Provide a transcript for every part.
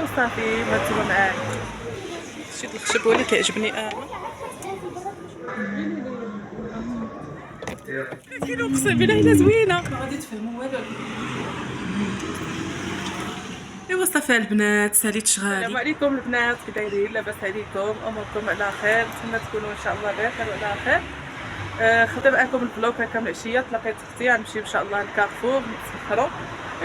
ايوا صافي مرتبه معاك. شي د الخشب هو اللي كيعجبني انا. كاين اقسم بالله الا زوينه ما غادي تفهموا والو. ايوا صافي البنات ساليت شغالي. السلام عليكم البنات، كي دايرين؟ لاباس عليكم؟ اموركم على خير؟ نتمنى تكونوا ان شاء الله بخير وعلى خير. خدت معكم الفلوق هكا من العشيه. تلاقيت اختي غنمشي ان شاء الله لكارفور نتسخروا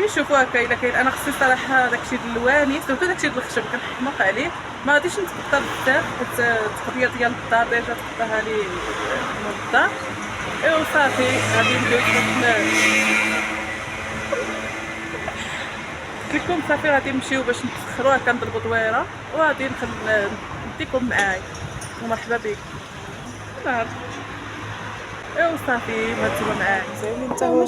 نشوفوا هكا الا كاين. انا خصني صراحه داكشي ديال الواني سورتو داكشي ديال الخشب كنحماق عليه، ما غاديش نتقطع بزاف حيت التقضيه ديال الدار ديجا تقطعها لي من الدار. ايوا صافي غادي ندوز لكم صافي غادي نمشيو باش نتسخروا هكا نضربوا دويره وغادي نديكم معايا ومرحبا بكم. ايوا صافي مرتبه معاك زين انت هو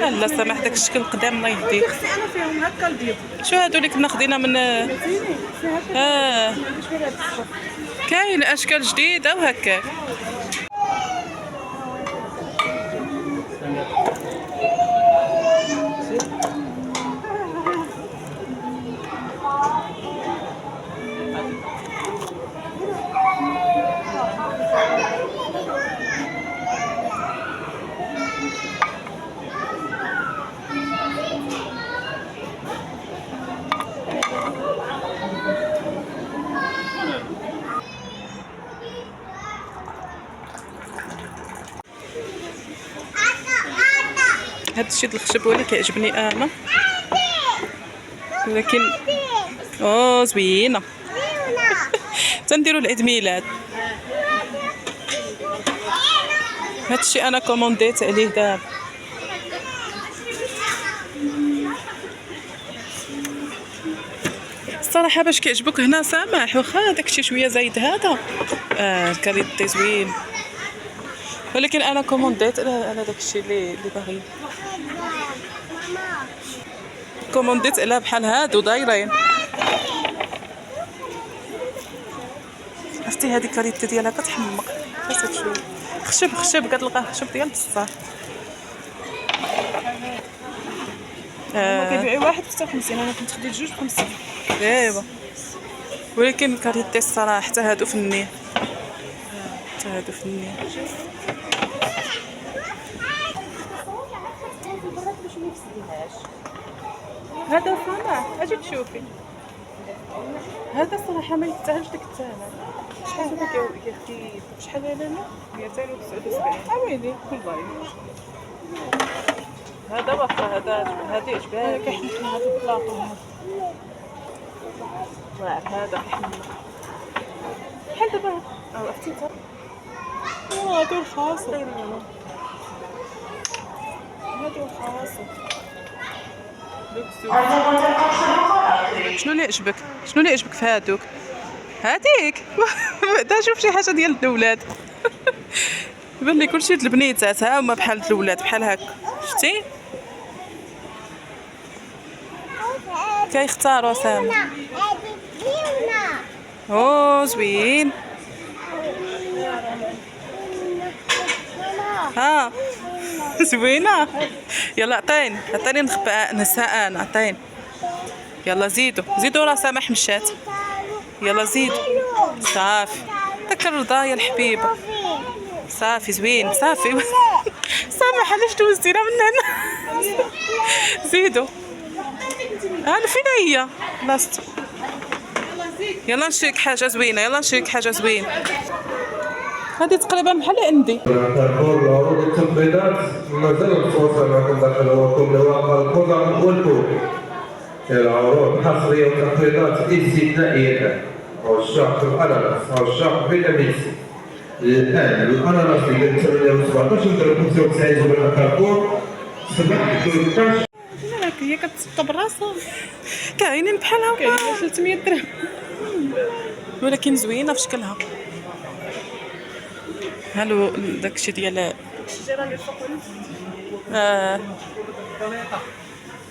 لا سامح داك الشكل القدام الله يهديك. خصني انا فيهم هكا البيض. شو هادو اللي كنا خدينا من كاين اشكال جديده وهكا. هاد الشيء د الخشب هو اللي كيعجبني انا، ولكن زوينه تنديروا العيد ميلاد. هاد الشيء انا كومونديت عليه دابا. الصراحه باش كيعجبوك هنا سامح، واخا داكشي شويه زايد هذا الكاليتي زوين، ولكن انا كومونديت على داكشي اللي باغي. كومونديت على بحال هادو دايرين. عرفتي هذه الكاليتي ديالها كتحمق. حسيت شويه خشب كتلقى خشب ديال بصح. كيبيعوا واحد ب 56، انا كنت خديت جوج ب 50. ايوا ولكن الكاليتي الصراحه حتى هادو فنين، هذا صنع. اجي تشوفي هذا الصراحه ما يستاهلش داك الثمن. شحال هذا كيخي؟ شحال هذا؟ 279 ويلي كل باي. هذا واخا هذا عجبها كيحمل هذا البلاطو هذا كيحمل بحال دابا عرفتي انت. هادو الخاصه هادو الخاصه. شنو اللي عجبك في هادوك؟ هاديك بعدا شوف شي حاجه ديال الاولاد. يبان لي كلشي د البنيتات، ها هما بحال الاولاد بحال هكا. شفتي كيختاروا سامي. زوين. زوينه. يلا عطيني نخبى نساء انا. عطيني يلا زيدوا راه سامح مشات. يلا زيدوا صافي. داك الرضا يا الحبيبه. صافي زوين صافي. سامح علاش دوزتينا من هنا؟ زيدوا. انا فين هي لاصتو؟ يلا نشيك حاجه زوينه. هذه تقريبا بحال عندي. عروض التنفيذات مازال متواصل معكم داخل وكم لواقع القدم والكوب. العروض حصريه وتخفيضات استثنائيه. عشاق الاناناس، عشاق فيتامين الان الاناناس اللي ب 817 درهم 95 جبل كارفور 7 هي كتسقى براسها. كاينين بحال هكا كاينين 300 درهم ولكن زوينه في شكلها. هالو داكشي ديال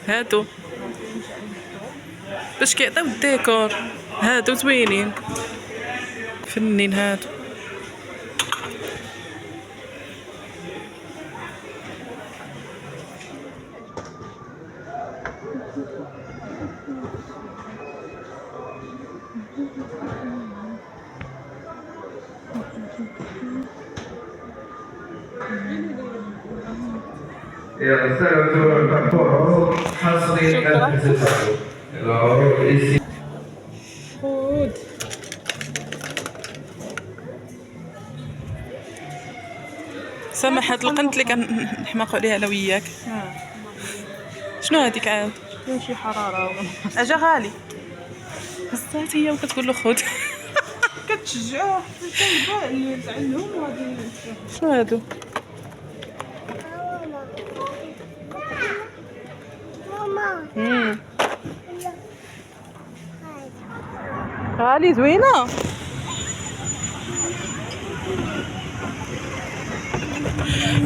هادو باش كيعطيو الديكور. هادو زوينين. فنين هادو. خود سامح هاد القنت اللي كنحماقوا عليها انا وياك. شنو هذيك عاد؟ شي حراره اجا غالي هزات هي وكتقول له خذ. كتشجعوه حتى اللي عندهم غادي. شنو هادو؟ ماما غالي زوينه.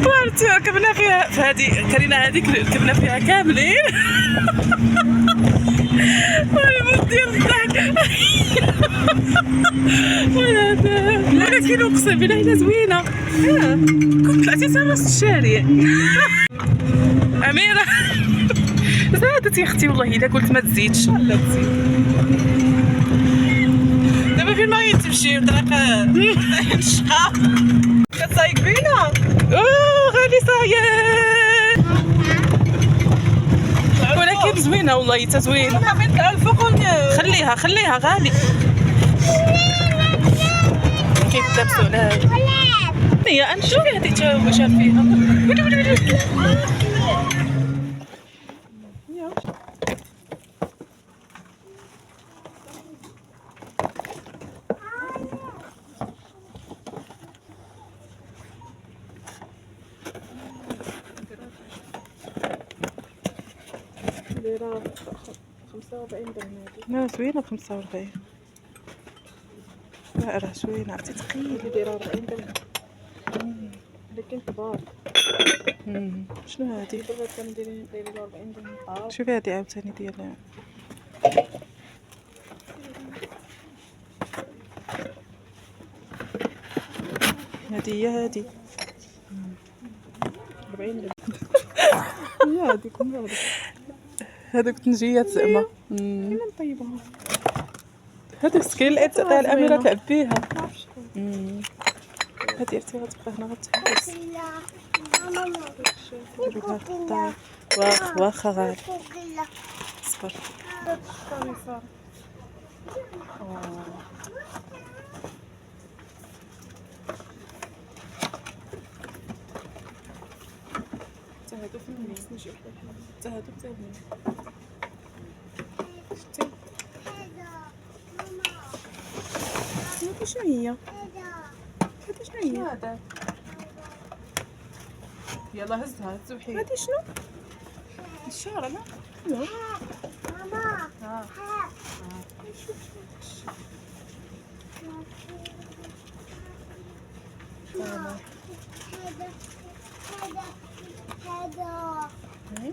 عرفتي ركبنا فيها في هذه كرينا، هذيك ركبنا فيها كاملين. والموت ديال الضحك. ولكن اقسم بالله الا زوينه. كنت طلعتي حتى راس الشارع. اميره زادت يا اختي والله الا قلت ما تزيدش. لا تزيد دابا فين ما تمشي طريق الشقه كتسايق بينا. غالي صاير ولكن زوينه والله حتى زوينه. نطلعوا الفوق خليها غالي. كيتلبسوا على هذا. هي نشوفي هذيك تا واش فيها. دايره 45 درهم هذه. لا زوينه ب 45. لا راه زوينه عرفتي ثقيله. دايره 40 درهم لكن كبار. شنو هادي؟ دابا كانوا دايرين 40 درهم. شوفي هادي عاوتاني ديال هادي هي هادي 40 درهم. هي هذيك هادوك التنجيات زعما. انا نطيبها. هادوك سكرين الاميره تلعب بيها. معرفتش هادي عرفتي غتبقى هنا غتحبس. ديروا لها الدار واخا غالي. صبر. القميصه حتى هادو في الميس نجي حتى هادو حتى هادو. شتي شنو هي؟ هادي شنو هي؟ هذا يلا هزها تذبحي. هادي شنو؟ الشعر لا؟ ماما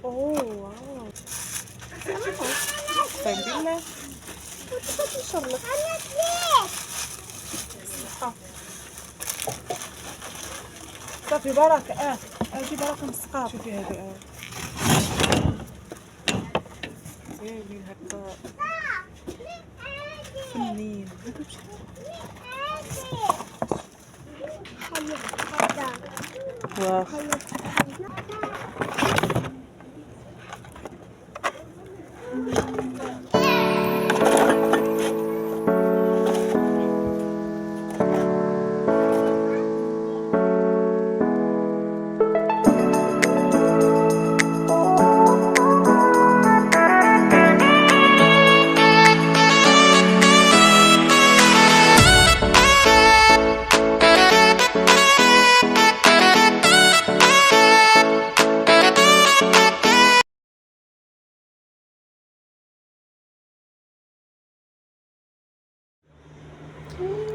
اوه واو. طيب بالله نشرلك صافي بركه. اجي بركه من السقاف. شوفي هذا زين هكا فنين. هذا واو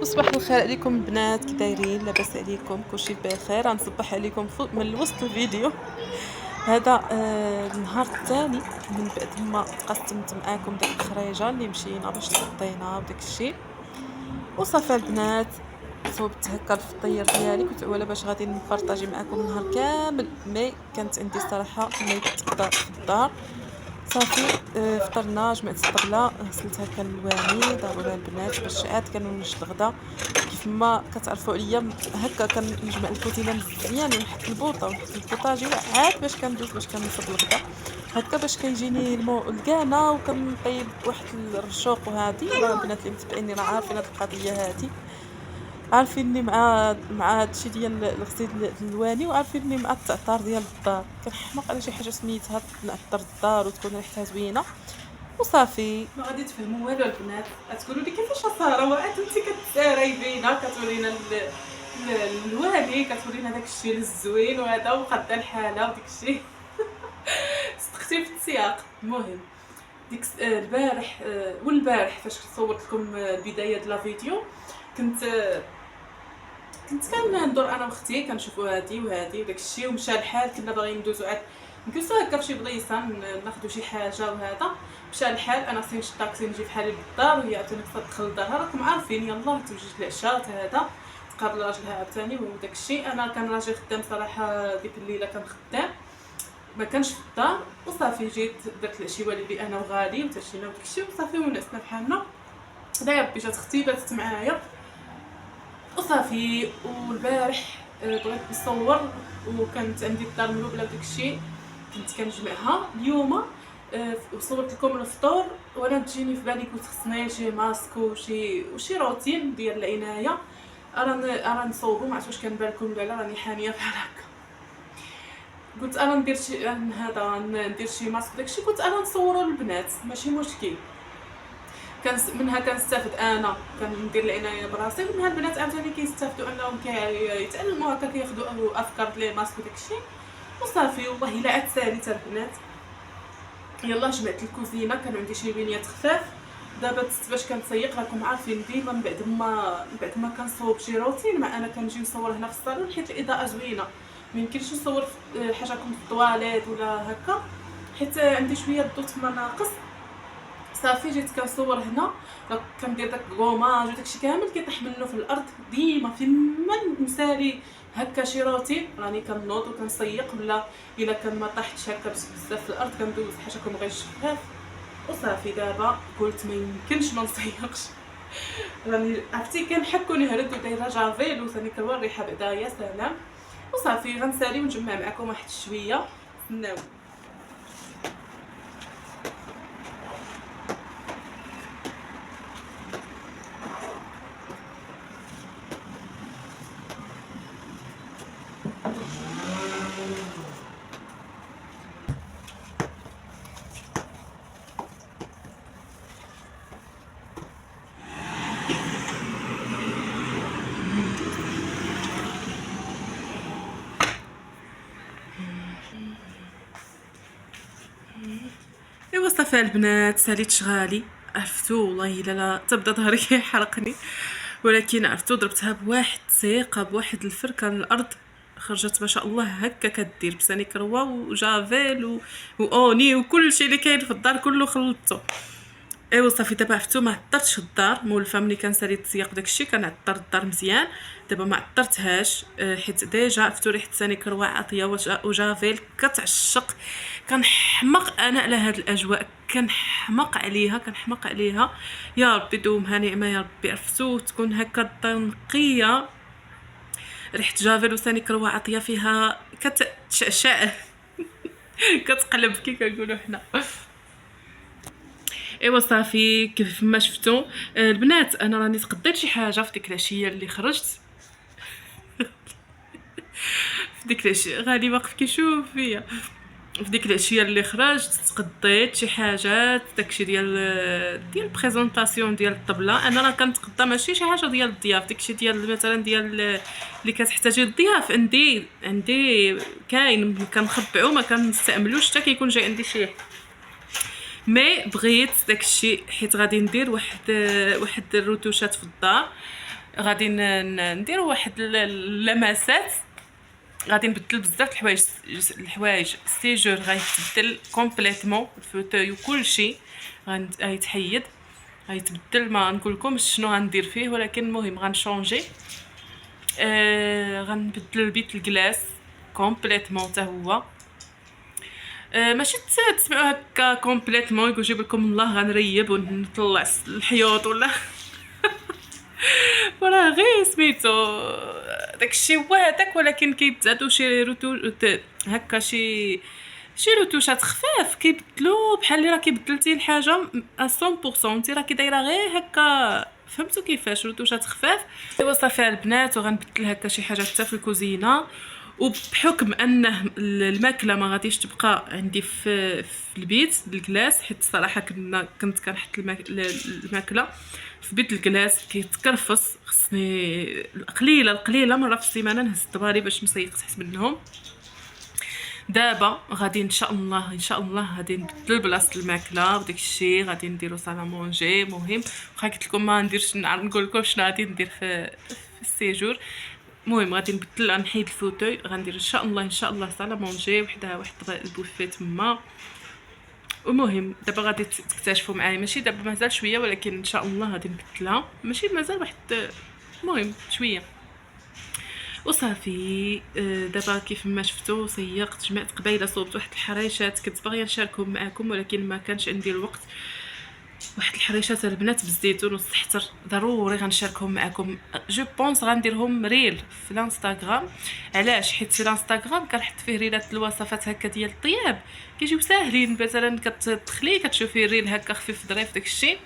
صباح الخير عليكم البنات، كي دايرين؟ لاباس عليكم؟ كلشي بخير. غنصبح عليكم من وسط الفيديو. هذا النهار الثاني من بعد ما قسمت معاكم داك الخريجه اللي مشينا باش تغطينا وداك الشيء. وصافي البنات صوبت هكا الفطير ديالي. كنت اولا باش غادي نبارطاجي معكم النهار كامل، مي كانت عندي صراحه ما يتقدر في الدار. صافي فطرنا، جمعت الطبله، غسلت هكا الواني، ضروري البنات باش عاد كنوجد الغدا. كيف ما كتعرفوا عليا هكا كنجمع البروتينه مزيان ونحط البوطه ونحط البوطاجي، وعاد باش كندوز باش كنوصل الغدا هكا باش كيجيني الكانه، وكنطيب واحد الرشوق. وهادي راه البنات اللي متبعيني راه عارفين هاد القضيه هادي، عارفيني مع هادشي ديال الغسيل الالواني، وعارفيني مع التعطار ديال الدار. كنحماق على شي حاجه سميتها نعطر الدار وتكون ريحتها زوينه. وصافي ما غادي تفهموا والو البنات، غتقولوا لي كيفاش ساره وانت كتساري بينا كتورينا الواني، كتورينا داك الشيء الزوين وهذا وقاده الحاله وداك الشيء. صدقتي في السياق. المهم ديك البارح والبارح فاش صورت لكم البدايه ديال الفيديو، كنت كندور انا واختي كنشوفوا هادي وهادي وداك الشيء، ومشى الحال. كنا باغيين ندوزو عاد نجلسو هكا فشي بلايصه ناخذوا شي حاجه وهذا. مشى الحال انا خصني نشد الطاكسي نجي بحالي للدار، وهي عاوتاني خصها تدخل لدارها. راكم عارفين يلاه توجد العشاء هذا تقابل راجلها عاوتاني وداك الشيء. انا كان راجلي خدام صراحه ديك الليله كان خدام ما كانش في الدار. وصافي جيت درت العشيوه اللي انا وغالي وتمشينا وداك الشيء وصافي ونسنا بحالنا. داير ربي جات اختي باتت معايا وصافي. والبارح بغيت نصور وكانت عندي الدار ملوبله وداك الشيء، كنت كنجمعها اليوم. وصورت لكم الفطور وانا تجيني في بالي كنت خصني شي ماسك وشي روتين ديال العنايه. انا نصوبو، ما عرفتش واش كان بالكم ولا لا، راني حانيه بحال هكا. قلت انا ندير شي هذا ندير شي ماسك داكشي، كنت انا نصورو للبنات ماشي مشكل. كان منها كنستافد انا كندير العنايه براسي، ومنها البنات عاوتاني كيستافدوا انهم كيتعلموا هكا كياخذوا افكار لي ماسك وداكشي. وصافي والله الا عاد ساليت البنات. يلا جمعت الكوزينه، كان عندي شي بنيات خفاف. دابا باش كنسيق راكم عارفين ديما من بعد ما كنصوب شي روتين مع انا كنجي نصور هنا في الصالون، حيت الاضاءه زوينه. ميمكنش نصور حاجه كنت في الطواليت ولا هكا حيت عندي شويه الضوء تما ناقص. صافي جيت كنصور هنا، كندير داك الكوماج وداكشي كامل كيطيح منه في الارض. ديما فيما نسالي هكا شي روتين راني كنوض وكنسيق، ولا الا كان ما طاحتش هكا بزاف في الارض كندوز حاجه كون غير شفاف. وصافي دابا قلت ما يمكنش ما نسيقش. راني عرفتي كنحكو نهرد ودايره جافيل وثاني كنوري الريحه بعدا يا سلام. وصافي غنسالي ونجمع معكم واحد شويه. استناو. ايوا صافي البنات ساليت شغالي. عرفتو والله الا لا تبدا ظهري كيحرقني، ولكن عرفتو ضربتها بواحد ثقه بواحد الفركه الارض، خرجت ما شاء الله هكا كدير بساني كروا وجافيل واوني وكل شيء اللي كاين في الدار كله خلطته. ايوا صافي دابا عرفتو ما عطرتش الدار. مولفه ملي كان ساليت السياق داكشي كنعطر الدار مزيان. دابا ما عطرتهاش حيت ديجا عرفتو ريحه ثاني كروا عطيه وجافيل كتعشق. كنحماق انا على هاد الاجواء، كنحماق عليها. يا ربي دومها نعمه يا ربي. عرفتو تكون هكا الدار نقيه، ريحه جافيل وثاني كروا عطيه فيها كتشعشع كتقلب كي كنقولوا حنا. ايوا صافي كيف ما شفتوا البنات انا راني تقديت شي حاجه في ديك العشيه اللي خرجت. في ديك العشيه غادي واقف كيشوف فيا. في ديك العشيه اللي خرجت تقديت شي حاجات داكشي ديال بريزونطاسيون ديال الطبله. انا راه كنتقدى ماشي شي حاجه ديال الضياف، داكشي ديال مثلا ديال اللي كتحتاجي الضياف. عندي كاين كنخبعو ما كنستعملوش حتى كيكون جاي عندي شي. مي بغيت داكشي حيت غادي ندير واحد الروتوشات في الدار، غادي ندير واحد اللمسات، غادي نبدل بزاف الحوايج. السيجور غيتبدل كومبليتوم، الفوتوي وكلشي غيتحيد. غيتبدل، ما نقول لكمش شنو غندير فيه، ولكن المهم غنشونجي. غنبدل البيت الكلاس كومبليتمون حتى هو. ماشي تسمعوا هكا كومبليتمون يجيب لكم الله غنريب ونطلع الحيوط ولا وراه غير سميتو داكشي هو هذاك، ولكن كيتزادوا شي هكا شي روتوشات خفاف كيبدلوا بحال اللي راه كيبدلتي الحاجه 100%. انت راه كي غير هكا، فهمتوا كيفاش روتوشات خفاف. ايوا صافي البنات، وغنبدل هكا شي حاجه حتى في الكوزينه. وبحكم انه الماكله ما غاديش تبقى عندي في البيت الكلاس، حيت الصراحه كنت كنحط الماكله في بيت الكلاس كيتكرفص، خصني قليله مره في السيمانه نهز الدباري باش نسيق تحت منهم. دابا غادي ان شاء الله غادي نبدل بلاصه الماكله وداك الشيء، غادي نديرو صاله مونجي. مهم واخا قلت لكم ما نديرش نقول لكم شنو غادي ندير في السيجور. المهم غادي نبدل، غنحيد الفوتوي، غندير ان شاء الله صاله مونجي وحدها واحد البوفيه تما. المهم دابا غادي تكتشفوا معايا، ماشي دابا مازال شويه، ولكن ان شاء الله غادي نبدلها، ماشي مازال واحد المهم شويه وصافي. دابا كيف ما شفتوا سيقت، جمعت قبيله، صوبت واحد الحريشات كنت باغيه نشاركهم معكم ولكن ما كانش عندي الوقت. واحد الحريشات البنات بالزيتون والسحتر، ضروري غنشاركهم معكم. جو بونس غنديرهم ريل في الانستغرام. علاش؟ حيت في الانستغرام كنحط فيه ريلات الوصفات هكا ديال الطياب كيجيو ساهلين. مثلا كتدخلي كتشوفي ريل هكا خفيف ظريف داكشي،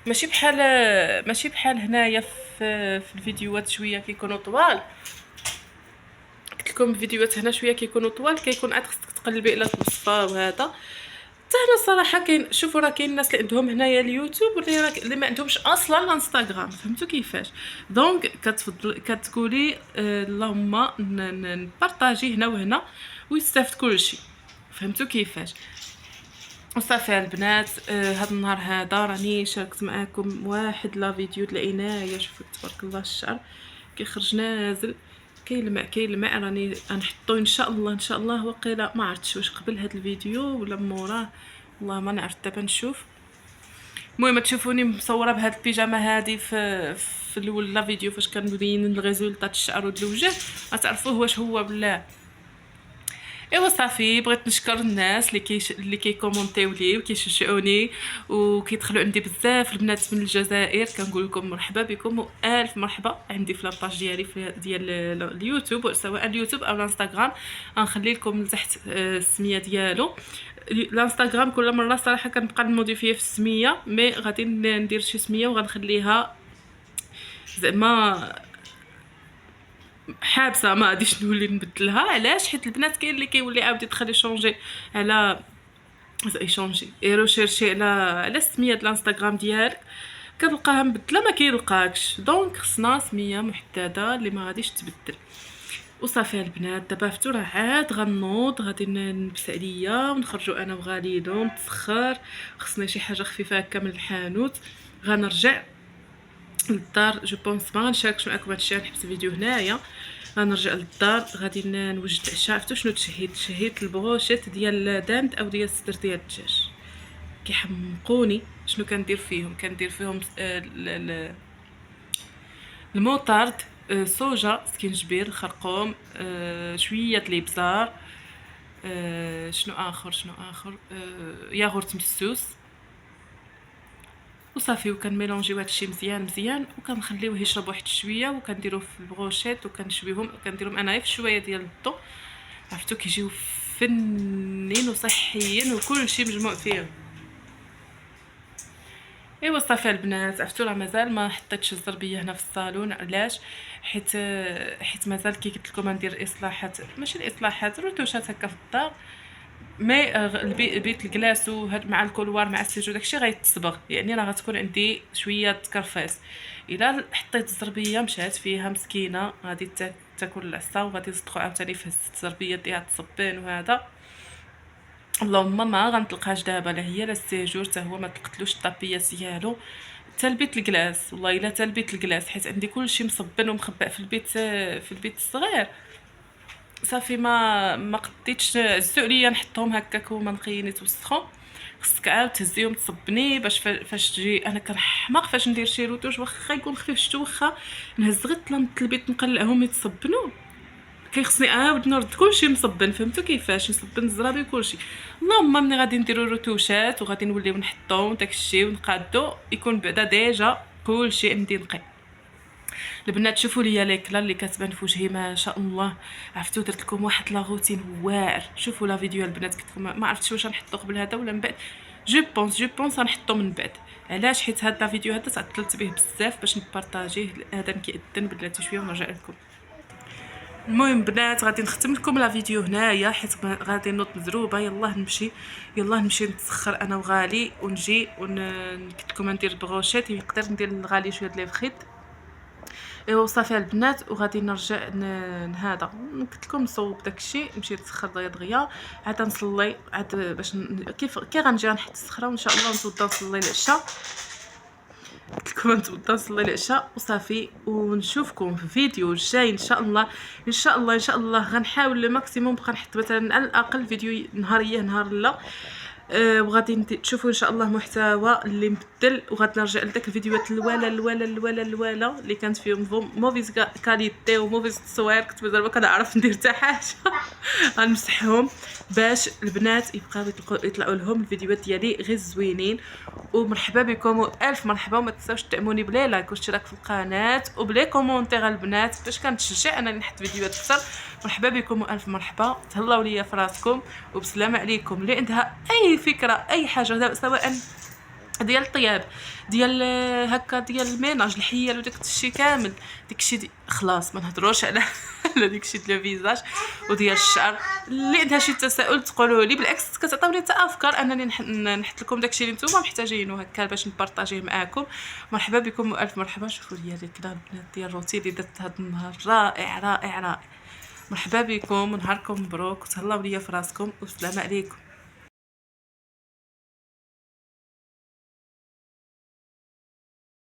ماشي بحال هنايا في الفيديوهات شويه كيكونوا طوال. قلت لكم الفيديوهات هنا شويه كيكونوا طوال، كيكون عاد خصك تقلبي على الوصفه وهذا. حتى هنا الصراحه كاين، شوفوا راه كاين الناس اللي عندهم هنايا اليوتيوب اللي ما عندهمش اصلا الانستغرام، فهمتوا كيفاش؟ دونك كتقولي اللهم نبارطاجي هنا وهنا ويستافد كلشي، فهمتوا كيفاش؟ وصافي البنات. هذا النهار هذا راني شاركت معكم واحد لا فيديو د العنايه. شوفوا تبارك الله الشعر كيخرج نازل كيلمع. راني غنحطو ان شاء الله وقيله ما عرفتش واش قبل هذا الفيديو ولا موراه، والله ما نعرف، دابا نشوف. المهم تشوفوني مصوره بهاد البيجامه هذه في الاول لا فيديو فاش كنبين الريزولطات الشعر ود الوجه، غتعرفوه واش هو ولا. ايوا صافي، بغيت نشكر الناس اللي كيكومونتيو لي وكيشجعوني وكيدخلوا عندي بزاف البنات من الجزائر. كنقول لكم مرحبا بكم والف مرحبا عندي في لاباج ديالي ديال اليوتيوب، سواء اليوتيوب او الانستغرام. غنخلي لكم تحت السميه ديالو. الانستغرام كل مره صراحه كنبقى نموديفيه في السميه، مي غادي ندير شي سميه وغنخليها زعما حابسه، ما غاديش نولي نبدلها. علاش؟ حيت البنات كاين اللي كيولي عاود يدخل يشونجي على يشونجي يروشيرشي على السميه ديال الانستغرام ديالك، كتلقاها مبدله ما كيلقاكش. دونك خصنا سميه محدده اللي ما غاديش تبدل. وصافي البنات، دابا فطور عاد غنوض، غادي نلبس عليا ونخرجوا انا وغاليدو نتسخر. خصني شي حاجه خفيفه هكا من الحانوت. غنرجع للدار. جو بونس ما غنشاركش معكم هادشي، غنحبس الفيديو هنايا. غنرجع للدار، غادي نوجد العشاء. عرفتوا شنو تشهيت البروشيت ديال داند او ديال الصدر ديال الدجاج. كيحمقوني. شنو كندير فيهم؟ الموطارد، صوجا، سكينجبير، خرقوم، شويه الابزار، شنو اخر ياغورت مسوس. وصافي وكنميلونجيو هادشي مزيان وكنخليوه يشرب واحد شويه، وكنديروه في البروشيت وكنشويهم. كنديرهم انا في شويه ديال الضو، عرفتو كيجيو فنين وصحيين وكلشي مجموع فيهم. ايوا صافي البنات، عرفتوا راه مازال ما حطيتش الزربيه هنا في الصالون. علاش؟ حيت مازال كي قلت لكم ندير اصلاحات، ماشي الاصلاحات، روتوشات هكا في الدار. مي البيت الكلاس وهاد مع الكولوار مع السجود داكشي غيتصبغ، يعني راه غتكون عندي شويه تكرفاس. الا حطيت الزربيه مشات فيها مسكينه غادي تاكل العصا، وغادي يصدقوا عاوتاني في الزربيه ديال التصبين وهذا. اللهم ما غنطلقهاش دابا، لا هي لا السيجور حتى هو ما تلقتلوش الطابيه ديالو، حتى البيت الكلاس. والله الا حتى البيت الكلاس، حيت عندي كلشي مصبن ومخبأ في البيت الصغير. صافي ما قديتش عزو عليا نحطهم هكاك هما نقيين يتوسخوا. خصك عاود تهزيهم تصبني باش فاش تجي. انا كنحماق فاش ندير شي روتوش واخا يكون خفيف شتو، واخا نهز غير طلمت البيت نقلعهم يتصبنوا، كيخصني عاود نرد كلشي مصبن. فهمتوا كيفاش نصبن الزرابي وكلشي. اللهم ملي غادي نديرو روتوشات وغادي نوليو نحطو داكشي ونقادو يكون بعدا ديجا كلشي عندي نقي. البنات شوفوا ليا ليكلا اللي كتبان في وجهي ما شاء الله. عرفتوا درت لكم واحد لا روتين واعر. شوفوا لا فيديو البنات قلت لكم ما عرفتش واش غنحطو قبل هذا ولا من بعد. جو بونس غنحطو من بعد. علاش؟ حيت هذا الفيديو هذا تعطلت به بزاف باش نبارطاجيه. الاذان كيأذن بلاتي شويه ونرجع لكم. المهم بنات غادي نختم لكم لا فيديو هنايا حيت غادي نوض مزروبه. يلاه نمشي نتسخر انا وغالي ونجي قلت لكم ندير بروشيت. يقدر ندير لغالي شويه د لي فريت ايوا صافي البنات. وغادي نرجع هذا قلت لكم نصوب داكشي نمشي نتسخر دغيا عاد نصلي عاد باش كي غنجي نحط السخره وان شاء الله نتوضا نصلي العشاء. قلت لكم نتوضا نصلي العشاء وصافي. ونشوفكم في فيديو جاي ان شاء الله. ان شاء الله غنحاول لو ماكسيموم بقى نحط مثلا على الاقل فيديو نهاريه نهار لا. وغادي تشوفوا ان شاء الله محتوى اللي مبدل. وغادي نرجع لذاك الفيديوهات الوالا اللي كانت فيهم موفيز كاليتي وموفيز تصوير كنت مازال ما كنعرف ندير حتى حاجه. غنمسحهم باش البنات يبقاو يطلعوا لهم الفيديوهات ديالي غير زوينين. ومرحبا بكم والف مرحبا. وما تنساوش تدعموني بلا لايك واشتراك في القناه وبلا كومونتير البنات باش كنتشجع انني نحط فيديوهات اكثر. مرحبا بكم والف مرحبا. تهلاو ليا في راسكم وبسلامه عليكم. اللي عندها اي فكره اي حاجه سواء ديال الطياب ديال هكا ديال الميناج الحيال وداك الشيء كامل داكشي خلاص ما نهضروش على داكشي ديال الفيزاج وديال الشعر. اللي عندها شي تساؤل تقولوا لي. بالعكس كتعطيوني حتى افكار انني نحط لكم داكشي اللي نتوما محتاجينه هكا باش نبارطاجيه معاكم. مرحبا بكم والف مرحبا. شوفوا ليا كدا البنات ديال الروتين اللي درت هذا النهار رائع. مرحبا بكم ونهاركم مبروك وتهلاو ليا في راسكم والسلام عليكم.